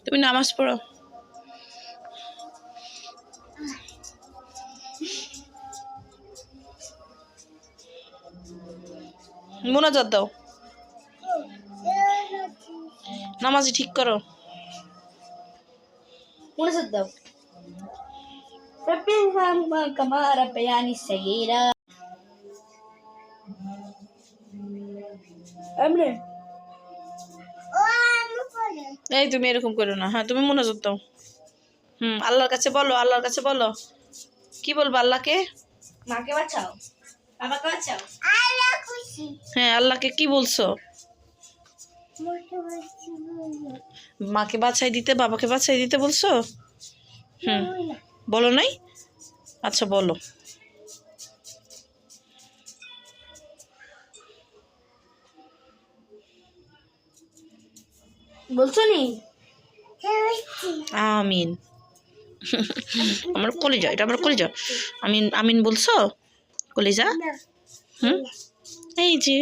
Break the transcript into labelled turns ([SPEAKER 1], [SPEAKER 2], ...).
[SPEAKER 1] তুমি নামাজ পড়ো। মোনাজাত দাও, নামাজি ঠিক করো।
[SPEAKER 2] মোনাজাত দাও। রব্বি রহমহুমা কামা রাব্বায়ানি সগীরা। আমনে
[SPEAKER 1] এই তুমি এরকম করো না। হ্যাঁ তুমি মোনাজাত দাও। আল্লাহর কাছে বলো, আল্লাহর কাছে বলো। কি বলবো আল্লাহকে?
[SPEAKER 2] মাকে বাঁচাও, বাবাকে বাঁচাও।
[SPEAKER 1] হ্যাঁ আল্লাহকে কি বলছো? মাকে বাঁচাই দিতে, বাবাকে বাঁচাই দিতে বলছো? বলো নাই? আচ্ছা বলো।
[SPEAKER 2] বলছো নি?
[SPEAKER 1] আমিন। আমার কলিজা, এটা আমার কলিজা। আমিন আমিন বলছো কলিজা? এই যে